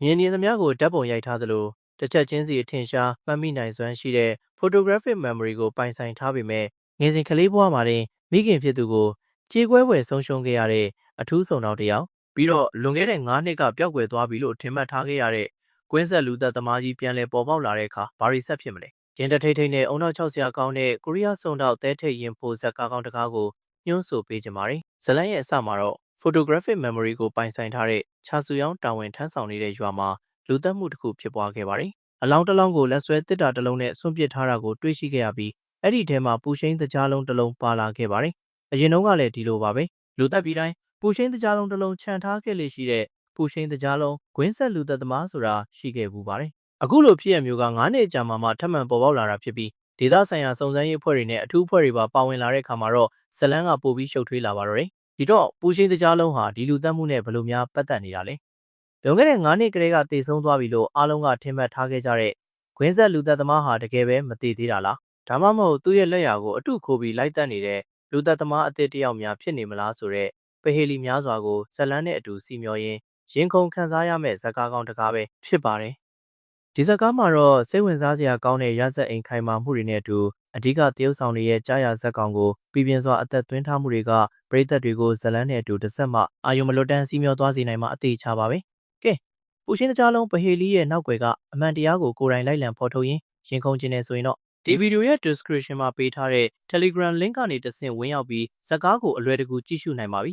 မြင်နေသမျှကိုဓာတ်ပုံရိုက်ထားသလိုတစ်ချက်ချင်းစီအထင်ရှားမှတ်မိနိုင်စွမ်းရှိတဲ့ photographic memory ကိုပိုင်ဆိုင်ထားပေမဲ့ငယ်စဉ်ကလေးဘဝမှာတင်မိခင်ဖြစ်သူကိုကြေကွဲဖွယ်ဆုံးရှုံးခဲ့ရတဲ့အထူးဆောင်တော်တစ်ယောက်ပြီးတော့လွန်ခဲ့တဲ့9နှစ်ကပျောက်ကွယ်သွားပြီလို့ထင်မှတ်ထားခဲ့ရတဲ့ကွင်းဆက်လူသက်သမားကြီးပြန်လည်ပေါ်ပေါက်လာတဲ့အခါဘာရီဆက်ဖြစ်မလဲရင်တထိတ်ထိတ်နဲ့အုံနောက်6ဆရာကောင်းတဲ့ကိုရီးယားစုံတော့တဲထိတ်ရင်ဖိုဇက်ကားကောင်းတကားကိုညွှန်းဆိုပေးကြပါမယ်ဇလန်ရဲ့အစမှာတော့ photographic memory ကိုပိုင်ဆိုင်ထားတဲ့ချာဆူယောင်းတာဝန်ထမ်းဆောင်နေတဲ့ရွာမှာလူသက်မှုတစ်ခုဖြစ်ပွားခဲ့ပါတယ်။အလောင်းတစ်လောင်းကိုလက်ဆွဲတစ်တာတစ်လုံးနဲ့ဆွန့်ပစ်ထားတာကိုတွေ့ရှိခဲ့ရပြီးအဲ့ဒီထဲမှာပူရှိန်တကြားလုံးတစ်လုံးပါလာခဲ့ပါတယ်။အရင်တုန်းကလည်းဒီလိုပါပဲ။လူသက်ပြီးတိုင်းပူရှိန်တကြားလုံးတစ်လုံးခြံထားခဲ့လေရှိတဲ့ပူရှိန်တကြားလုံးဂွင်းဆက်လူသက်သမားဆိုတာရှိခဲ့ဘူးပါတယ်။အခုလိုဖြစ်ရမျိုးက9နှစ်ကြာမှထပ်မံပေါ်ပေါက်လာတာဖြစ်ပြီးဒေသဆိုင်ရာစုံစမ်းရေးအဖွဲ့တွေနဲ့အထူးအဖွဲ့တွေပါဝင်လာတဲ့အခါမှာတော့ဇလန်းကပိုပြီးရှုပ်ထွေးလာပါတော့တယ်။ဒီတော့ပူရှိန်တကြားလုံးဟာဒီလူသက်မှုနဲ့ဘယ်လိုများပတ်သက်နေတာလဲ။လွန်ခဲ့တဲ့9နှစ်ကလေးကတည်ဆုံးသွားပြီလို့အားလုံးကထင်မှတ်ထားခဲ့ကြတဲ့ဂွင်းဆက်လူသက်သမားဟာတကယ်ပဲမတည်သေးတာလား။ဒါမှမဟုတ်သူ့ရဲ့လက်ရာကိုအတုခိုးပြီးလိုက်တက်နေတဲ့လူသက်သမားအသစ်တစ်ယောက်များဖြစ်နေမလားဆိုတဲ့ပဟေလီများစွာကိုဇလန်းနဲ့အတူစီမျောရင်းရင်ခုန်ခန်းစားရမယ့်ဇာတ်ကားကောင်းတစ်ကားပဲဖြစ်ပါတယ်။ဒီဇာတ်ကားမှာတော့စိတ်ဝင်စားစရာကောင်းတဲ့ရဇက်အိမ်ခိုင်မာမှုတွေနဲ့အတူအဓိကတရုပ်ဆောင်တွေရဲ့ကြားရဇက်ကောင်ကိုပြည်ပြင်းစွာအသက်သွင်းထားမှုတွေကပရိသတ်တွေကိုဇလန်းနဲ့အတူတစ်ဆက်မှအာယုံမလွတ်တမ်းစီမျောသွားစေနိုင်မှာအသေးချပါပဲ။ကဲပူရှင်းတကြားလုံးပဟေလီရဲ့နောက်ွယ်ကအမှန်တရားကိုကိုယ်တိုင်လိုက်လံဖော်ထုတ်ရင်းရင်ခုန်ခြင်းနဲ့ဆိုရင်တော့ဒီဗီဒီယိုရဲ့ description မှာပေးထားတဲ့ Telegram link ကနေတဆင့်ဝင်ရောက်ပြီးဇာတ်ကားကိုအလွယ်တကူကြည့်ရှုနိုင်ပါပြီ